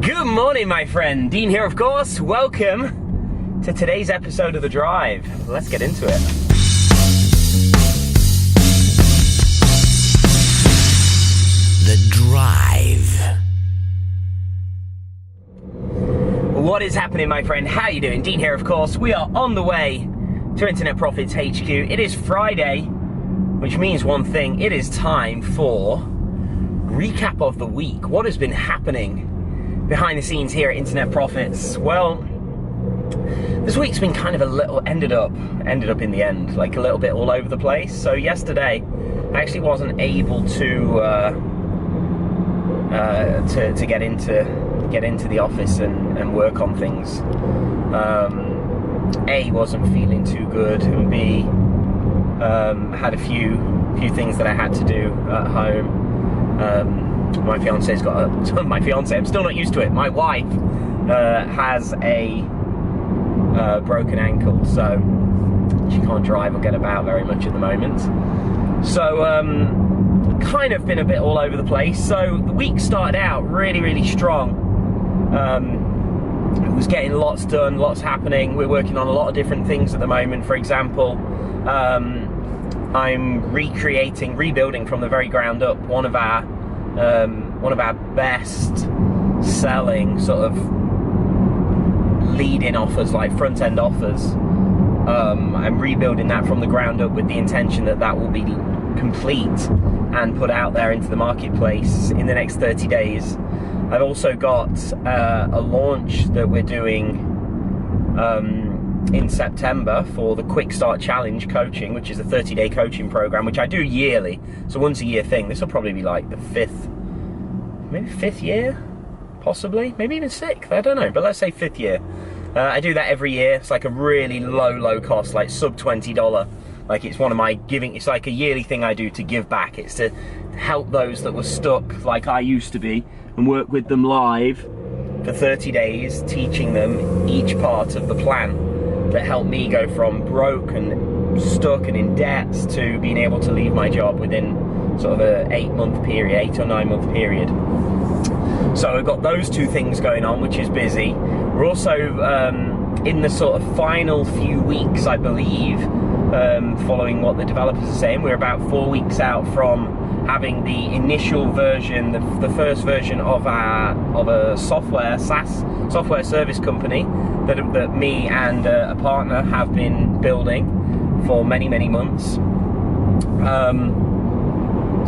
Good morning, my friend. Dean here, of course. Welcome to today's episode of The Drive. Let's get into it. The Drive. What is happening, my friend? How you doing? Dean here, of course. We are on the way to Internet Profits HQ. It is Friday, which means one thing. It is time for recap of the week. What has been happening behind the scenes here at Internet Profits? Well, this week's been kind of a little ended up in the end, like a little bit all over the place. So yesterday, I actually wasn't able to get into the office and work on things. A, wasn't feeling too good, and B, had a few things that I had to do at home. My fiance's got my fiance, I'm still not used to it. My wife has a broken ankle, so she can't drive or get about very much at the moment. So kind of been a bit all over the place. So the week started out really strong. It was getting lots done, lots happening. We're working on a lot of different things at the moment. For example, I'm rebuilding from the very ground up one of our best selling sort of lead-in offers, like front-end offers. I'm rebuilding that from the ground up with the intention that will be complete and put out there into the marketplace in the next 30 days. I've also got a launch that we're doing in September for the Quick Start Challenge coaching, which is a 30-day coaching program, which I do yearly. It's a once-a-year thing. This will probably be like the fifth year, possibly, maybe even sixth, I don't know, but let's say fifth year. I do that every year. It's like a really low cost, like sub $20. Like, it's one of my it's like a yearly thing I do to give back. It's to help those that were stuck like I used to be and work with them live for 30 days, teaching them each part of the plan that helped me go from broke and stuck and in debts to being able to leave my job within sort of a 8 or 9 month period. So I've got those two things going on, which is busy. We're also in the sort of final few weeks, I believe, following what the developers are saying. We're about 4 weeks out from having the initial version, the first version of a SaaS software service company that me and a partner have been building for many months.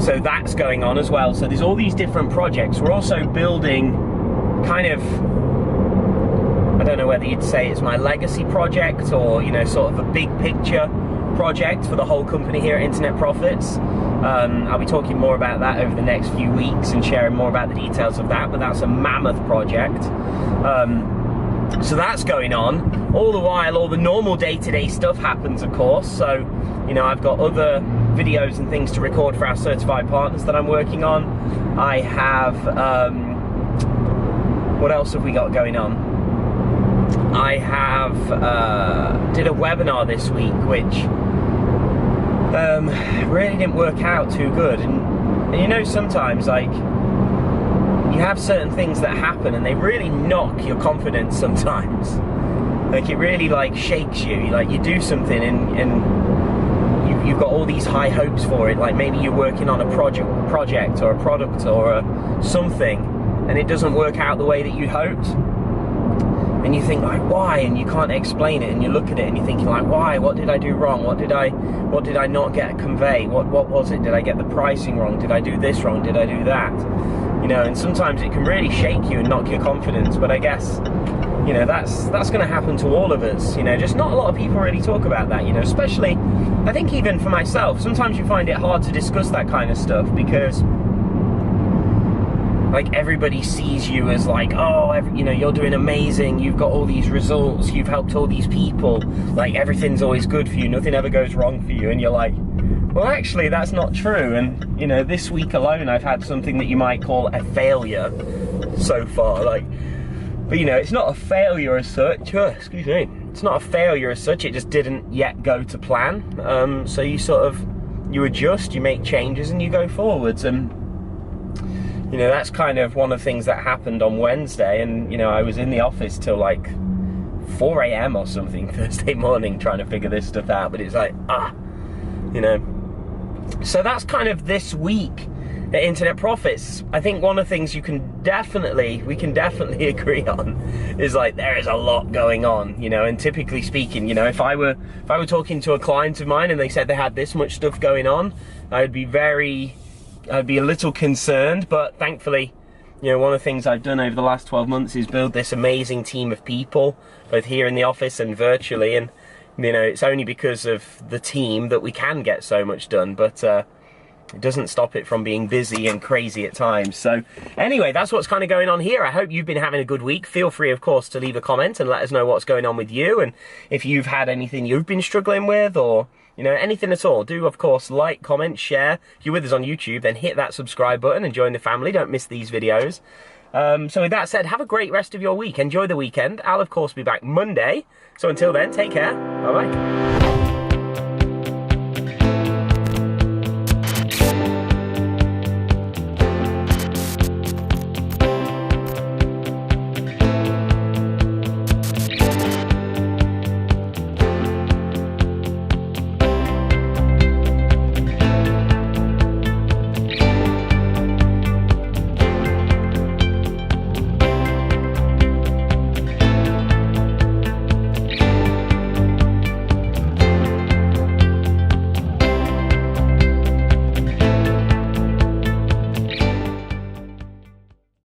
So that's going on as well. So there's all these different projects. We're also building kind of, I don't know whether you'd say it's my legacy project or, you know, sort of a big picture project for the whole company here at Internet Profits. I'll be talking more about that over the next few weeks and sharing more about the details of that, but that's a mammoth project. So that's going on. All the while, all the normal day-to-day stuff happens, of course. So, you know, I've got other videos and things to record for our certified partners that I'm working on. I have, what else have we got going on? I have did a webinar this week, which really didn't work out too good. And you know, sometimes, like, you have certain things that happen and they really knock your confidence sometimes. Like, it really, like, shakes you. Like, you do something and you've got all these high hopes for it. Like, maybe you're working on a project or a product or something, and it doesn't work out the way that you hoped. And you think, like, why? And you can't explain it, and you look at it and you're thinking, like, why? What did I do wrong? What did I not get convey? What was it? Did I get the pricing wrong? Did I do this wrong? Did I do that? You know, and sometimes it can really shake you and knock your confidence. But I guess, you know, that's going to happen to all of us. You know, just not a lot of people really talk about that. You know, especially, I think even for myself, sometimes you find it hard to discuss that kind of stuff because, like, everybody sees you as like, oh, you know, you're doing amazing, you've got all these results, you've helped all these people, like, everything's always good for you, nothing ever goes wrong for you. And you're like, well, actually, that's not true. And, you know, this week alone, I've had something that you might call a failure so far. Like, but, you know, it's not a failure as such. Excuse me. It's not a failure as such. It just didn't yet go to plan. So you sort of, you adjust, you make changes, and you go forwards. And you know, that's kind of one of the things that happened on Wednesday. And, you know, I was in the office till like 4 a.m. or something Thursday morning trying to figure this stuff out. But it's like, you know. So that's kind of this week at Internet Profits. I think one of the things we can definitely agree on is like there is a lot going on, you know. And typically speaking, you know, if I were talking to a client of mine and they said they had this much stuff going on, I'd be a little concerned. But thankfully, you know, one of the things I've done over the last 12 months is build this amazing team of people, both here in the office and virtually. And, you know, it's only because of the team that we can get so much done. But it doesn't stop it from being busy and crazy at times. So anyway, that's what's kind of going on here. I hope you've been having a good week. Feel free, of course, to leave a comment and let us know what's going on with you. And if you've had anything you've been struggling with, or, you know, anything at all, do, of course, like, comment, share. If you're with us on YouTube, then hit that subscribe button and join the family. Don't miss these videos. So with that said, have a great rest of your week. Enjoy the weekend. I'll, of course, be back Monday. So until then, take care. Bye-bye.